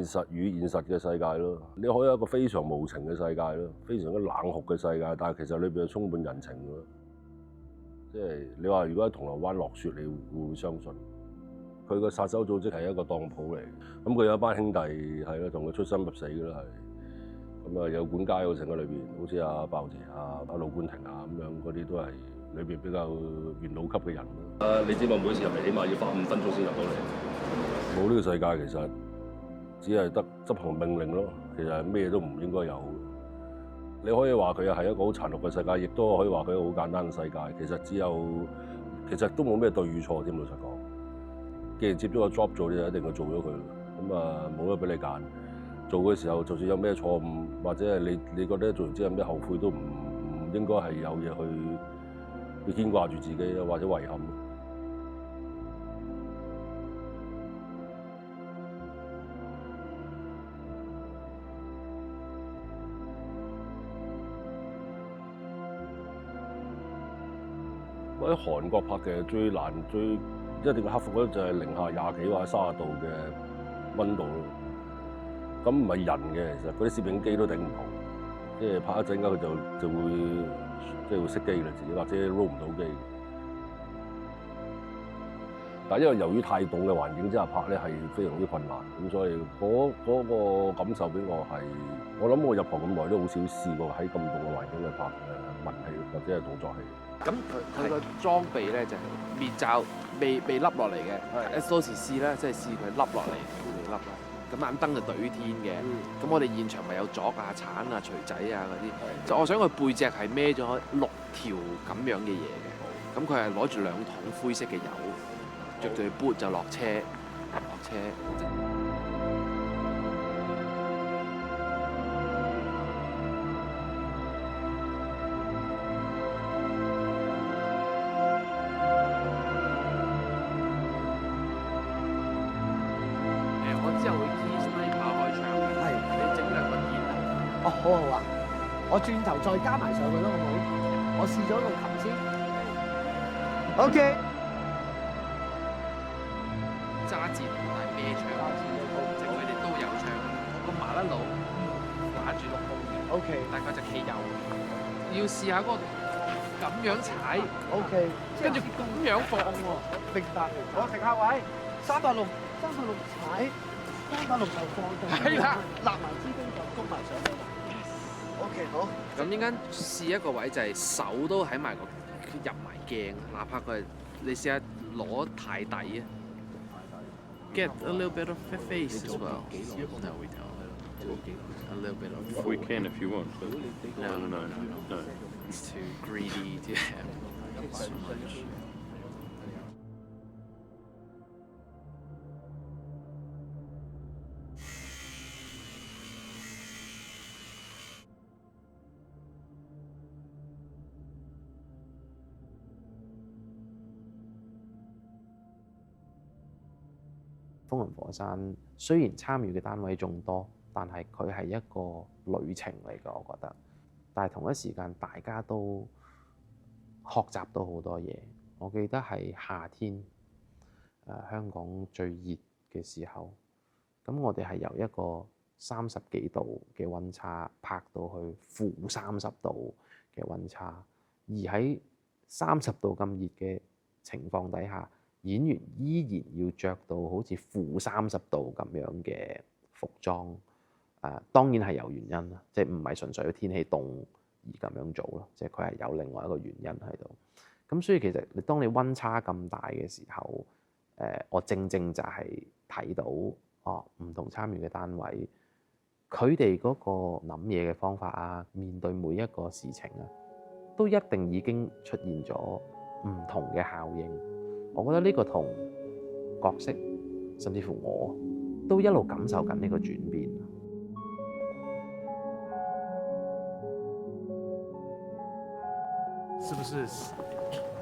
現實與現實嘅世界咯。你可以有一個非常無情嘅世界咯，非常之冷酷嘅世界，但係其實裏邊係充滿人情嘅咯。即係你話如果喺銅鑼灣落雪，你會唔會相信？佢個殺手組織係一個當鋪嚟，咁佢有一班兄弟係咯，同佢出生入死嘅啦係。咁啊有管家嗰成喺裏邊，好似阿鮑爺啊、阿盧冠廷啊咁樣，嗰啲都係裏邊比較元老級嘅人咯。你知嘛？每次入嚟起碼要花5分鐘先入到嚟。冇呢個世界其實只係得執行命令咯，其實咩都唔應該有。你可以話佢係一個好殘酷嘅世界，亦都可以話佢一個好簡單嘅世界。其實都冇咩對與錯添，老實講。既然接咗個 job 做，你就一定要做咗佢。咁啊冇得俾你揀。做嘅時候，就算有咩錯誤，或者係你覺得做完之後有咩後悔，都唔應該係有嘢去牽掛住自己或者遺憾。喺韓國拍嘅最難一定要克服咧，就係零下20幾或者30度嘅溫度咯。咁唔係人嘅，其實嗰啲攝影機都頂唔同，即係拍一陣間佢就會即係會熄機啦，自己或者 roll 唔到機。但係因為由於太凍嘅環境之下拍咧，係非常之困難，咁所以嗰個感受俾我係，我諗我入行咁耐都好少試過喺咁凍嘅環境去拍文戲或者係動作戲。咁佢個裝備咧就係面罩未笠落嚟嘅，多時試咧即係試佢笠落嚟未笠啦。咁眼燈就對天嘅，咁我哋現場咪有鑿啊、鏟啊、錘仔啊嗰啲，就我想佢背脊係孭咗6條咁樣嘅嘢嘅，咁佢係攞住2桶灰色嘅油，着對 boot 就落車。之後會 key sniper 開槍嘅，你整2個鍵啊！哦，好啊，我轉頭再加埋上去咯，好唔好？我試咗個琴先。OK。揸箭同埋孭槍，即係佢哋都有槍。個麻甩佬打住6弓嘅 OK。但係佢隻企有，要試下嗰個咁樣踩 OK。跟住咁樣放喎。明白。我停下位，360踩。360就放咗，係啦，立埋支弓就谷埋上去。OK， 好。咁應該試一個位就係手都喺埋個入埋鏡，哪怕佢係你試下攞太底啊。Get a little bit of face as well. No, we don't. A little bit of. We can if you want. No. It's too greedy to have so much. 風雲火山雖然參與嘅單位眾多，但係佢係一個旅程嚟嘅，我覺得。但係同一時間，大家都學習到好多嘢。我記得係夏天，香港最熱嘅時候，咁我哋係由一個30幾度嘅溫差拍到去-30度嘅溫差，而喺30度咁熱嘅情況底下，演員依然要着到好似-30度咁樣嘅服裝，當然係有原因啦，即係唔係純粹天氣凍而咁樣做咯，即係佢係有另外一個原因喺度。咁所以其實當你溫差咁大嘅時候，我正就係睇到唔同參與嘅單位，佢哋嗰個諗嘢嘅方法啊，面對每一個事情啊，都一定已經出現咗唔同嘅效應。我覺得呢個同角色，甚至乎我都一路感受緊呢個轉變。是不是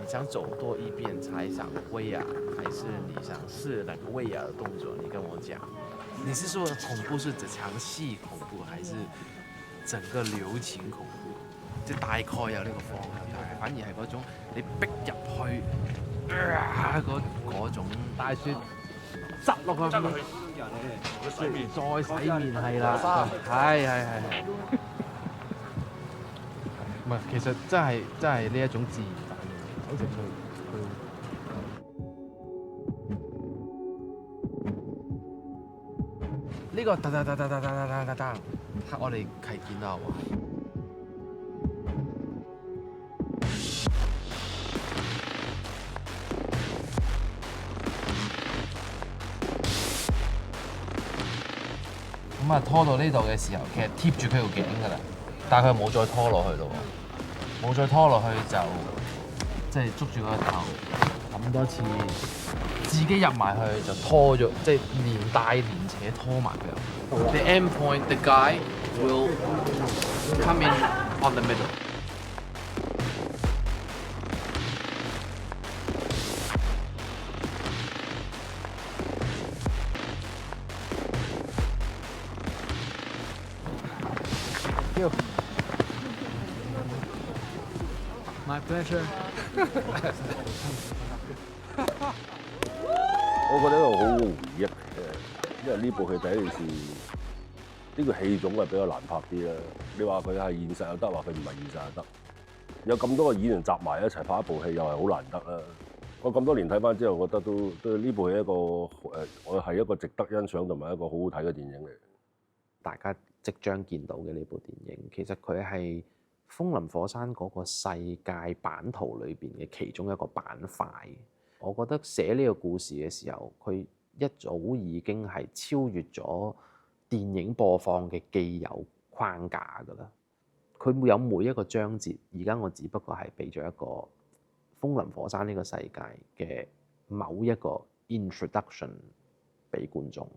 你想走多一遍才想威亞，還是你想試那個威亞的動作？你跟我講，你是說恐怖是指場戲恐怖，還是整個流程恐怖？即大概有呢個方向，但係反而係嗰種你逼入去。嗰種大雪執落去，再洗面係啦，係。唔係，其實真係呢一種自然反應，好似佢。呢個噠，我哋係見到喎。咁啊，拖到呢度嘅時候，其實貼住佢條頸㗎啦，但係佢冇再拖落去咯喎，冇再拖落去就即係捉住個頭咁多次，自己入埋去就拖咗，即係連帶連扯拖埋佢。The end point, the guy will come in on the middle. My pleasure。我覺得一個好好回憶嘅，因為呢部戲第一件事，呢個戲種係比較難拍啲啦。你話佢係現實又得，話佢唔係現實又得。有咁多個演員集埋一齊拍一部戲，又係好難得啦。我咁多年睇翻之後，我覺得都呢部係一個我係一個值得欣賞同埋一個好好睇嘅電影嚟。大家即將見到嘅呢部電影，其實佢係《風林火山》嗰個世界版圖裏邊嘅其中一個板塊。我覺得寫呢個故事嘅時候，佢一早已經係超越咗電影播放嘅既有框架㗎啦。佢有每一個章節，而家我只不過係俾咗一個《風林火山》呢個世界嘅某一個 introduction 俾觀眾。